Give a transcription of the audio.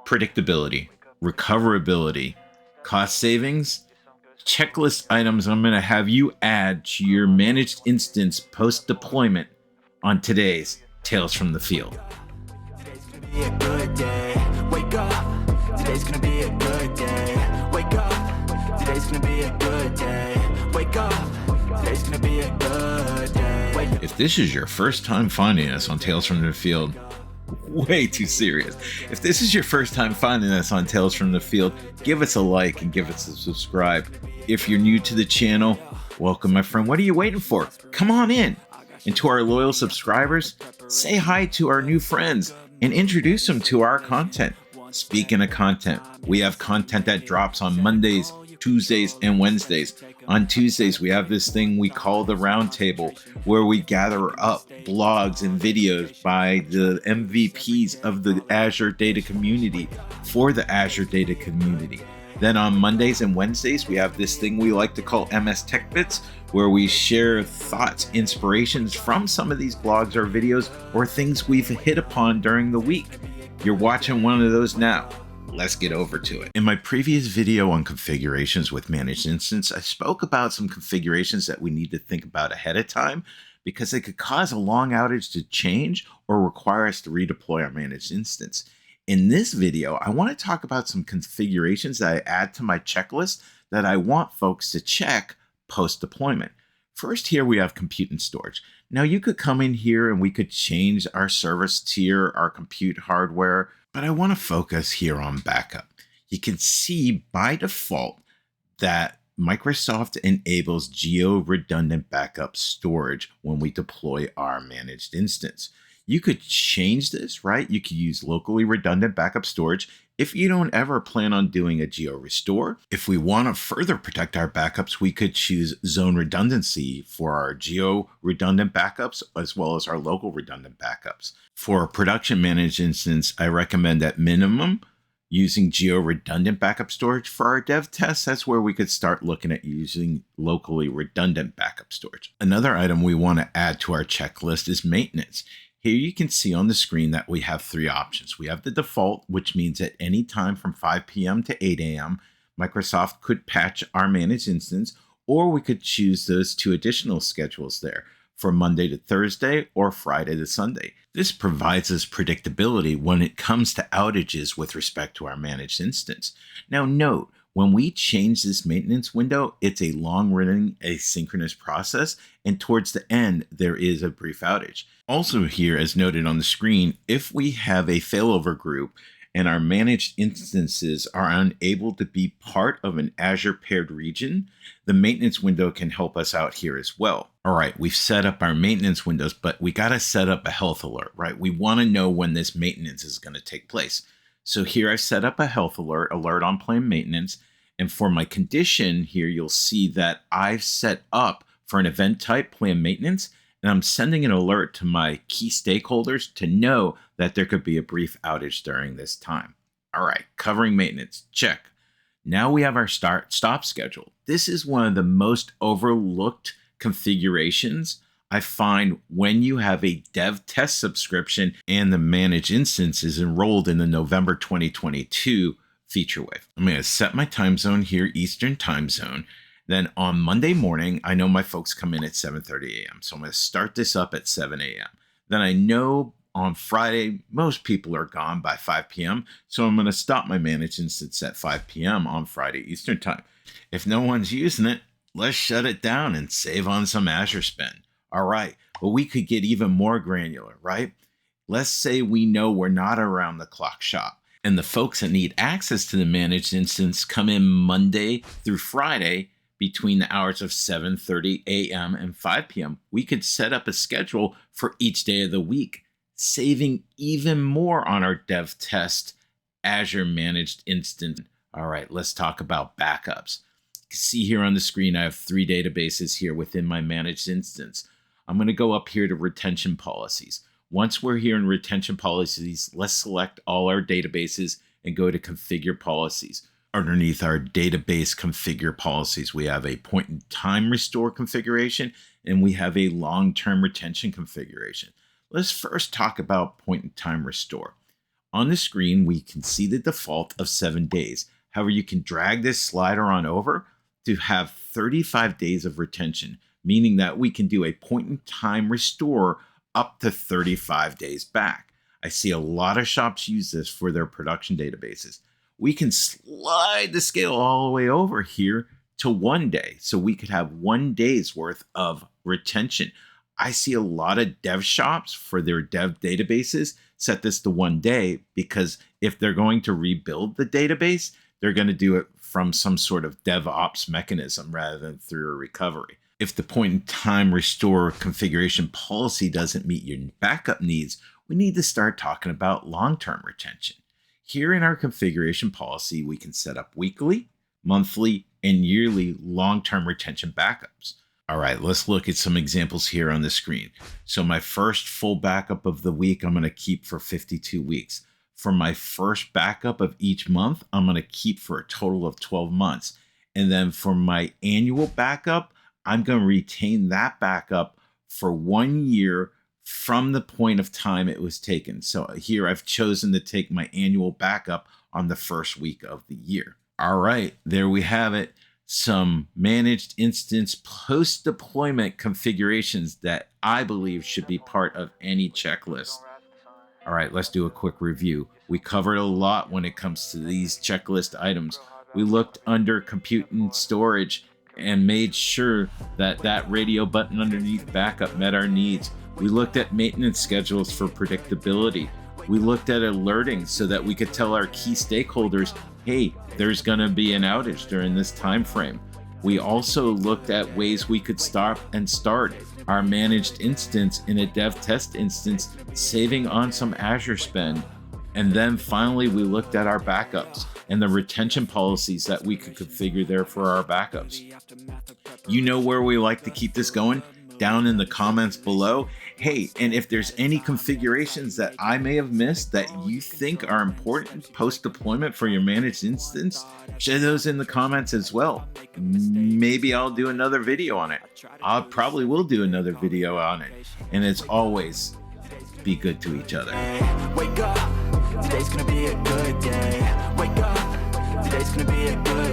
predictability, recoverability, cost savings, checklist items I'm going to have you add to your managed instance post-deployment on today's Tales from the Field. Today's gonna be a good day. Wake up. Today's gonna be a good day. Wake up. Today's gonna be a good day. Wake up. Today's gonna be a good day. Wake up. If this is your first time finding us on Tales from the Field, way too serious. If this is your first time finding us on Tales from the Field, give us a like and give us a subscribe. If you're new to the channel, welcome, my friend. What are you waiting for? Come on in. And to our loyal subscribers, say hi to our new friends and introduce them to our content. Speaking of content, we have content that drops on Mondays, Tuesdays, and Wednesdays. On Tuesdays, we have this thing we call the Roundtable, where we gather up blogs and videos by the MVPs of the Azure data community for the Azure data community. Then on Mondays and Wednesdays, we have this thing we like to call MS Tech Bits, where we share thoughts, inspirations from some of these blogs or videos or things we've hit upon during the week. You're watching one of those now. Let's get over to it. In my previous video on configurations with Managed Instance, I spoke about some configurations that we need to think about ahead of time because they could cause a long outage to change or require us to redeploy our Managed Instance. In this video, I want to talk about some configurations that I add to my checklist that I want folks to check post-deployment. First, here we have compute and storage. Now, you could come in here and we could change our service tier, our compute hardware, but I want to focus here on backup. You can see by default that Microsoft enables geo-redundant backup storage when we deploy our managed instance. You could change this, right? You could use locally redundant backup storage if you don't ever plan on doing a geo restore. If we want to further protect our backups, we could choose zone redundancy for our geo redundant backups as well as our local redundant backups. For a production managed instance, I recommend at minimum using geo redundant backup storage. For our dev tests, that's where we could start looking at using locally redundant backup storage. Another item we want to add to our checklist is maintenance. Here you can see on the screen that we have three options. We have the default, which means at any time from 5 p.m. to 8 a.m., Microsoft could patch our managed instance, or we could choose those two additional schedules there for Monday to Thursday or Friday to Sunday. This provides us predictability when it comes to outages with respect to our managed instance. Now note, when we change this maintenance window, it's a long-running asynchronous process, and towards the end, there is a brief outage. Also here, as noted on the screen, if we have a failover group and our managed instances are unable to be part of an Azure paired region, the maintenance window can help us out here as well. All right, we've set up our maintenance windows, but we got to set up a health alert, right? We want to know when this maintenance is going to take place. So here I've set up a health alert on planned maintenance. And for my condition here, you'll see that I've set up for an event type planned maintenance, and I'm sending an alert to my key stakeholders to know that there could be a brief outage during this time. All right, covering maintenance, check. Now we have our stop schedule. This is one of the most overlooked configurations I find when you have a dev test subscription and the managed instance is enrolled in the November 2022 feature wave. I'm going to set my time zone here, Eastern time zone. Then on Monday morning, I know my folks come in at 7:30 a.m. So I'm going to start this up at 7 a.m. Then I know on Friday, most people are gone by 5 p.m. So I'm going to stop my managed instance at 5 p.m. on Friday Eastern time. If no one's using it, let's shut it down and save on some Azure spend. All right, but we could get even more granular, right? Let's say we know we're not around the clock shop, and the folks that need access to the managed instance come in Monday through Friday between the hours of 7:30 a.m. and 5 p.m. We could set up a schedule for each day of the week, saving even more on our dev test Azure managed instance. All right, let's talk about backups. You can see here on the screen, I have three databases here within my managed instance. I'm going to go up here to retention policies. Once we're here in retention policies, let's select all our databases and go to configure policies. Underneath our database configure policies, we have a point in time restore configuration and we have a long-term retention configuration. Let's first talk about point in time restore. On the screen, we can see the default of 7 days. However, you can drag this slider on over to have 35 days of retention, meaning that we can do a point-in-time restore up to 35 days back. I see a lot of shops use this for their production databases. We can slide the scale all the way over here to 1 day, so we could have 1 day's worth of retention. I see a lot of dev shops for their dev databases set this to 1 day, because if they're going to rebuild the database, they're going to do it from some sort of DevOps mechanism rather than through a recovery. If the point-in-time restore configuration policy doesn't meet your backup needs, we need to start talking about long-term retention. Here in our configuration policy, we can set up weekly, monthly, and yearly long-term retention backups. All right, let's look at some examples here on the screen. So my first full backup of the week, I'm going to keep for 52 weeks. For my first backup of each month, I'm going to keep for a total of 12 months. And then for my annual backup, I'm going to retain that backup for 1 year from the point of time it was taken. So here I've chosen to take my annual backup on the first week of the year. All right, there we have it. Some managed instance post-deployment configurations that I believe should be part of any checklist. All right, let's do a quick review. We covered a lot when it comes to these checklist items. We looked under compute and storage and made sure that that radio button underneath backup met our needs. We looked at maintenance schedules for predictability. We looked at alerting so that we could tell our key stakeholders, hey, there's going to be an outage during this time frame. We also looked at ways we could stop and start our managed instance in a dev test instance, saving on some Azure spend. And then finally, we looked at our backups and the retention policies that we could configure there for our backups. You know where we like to keep this going? Down in the comments below. Hey, and if there's any configurations that I may have missed that you think are important post-deployment for your managed instance, share those in the comments as well. Maybe I'll do another video on it. I probably will do another video on it. And as always, be good to each other. Wake up, today's gonna be a good day. Wake up, today's gonna be a good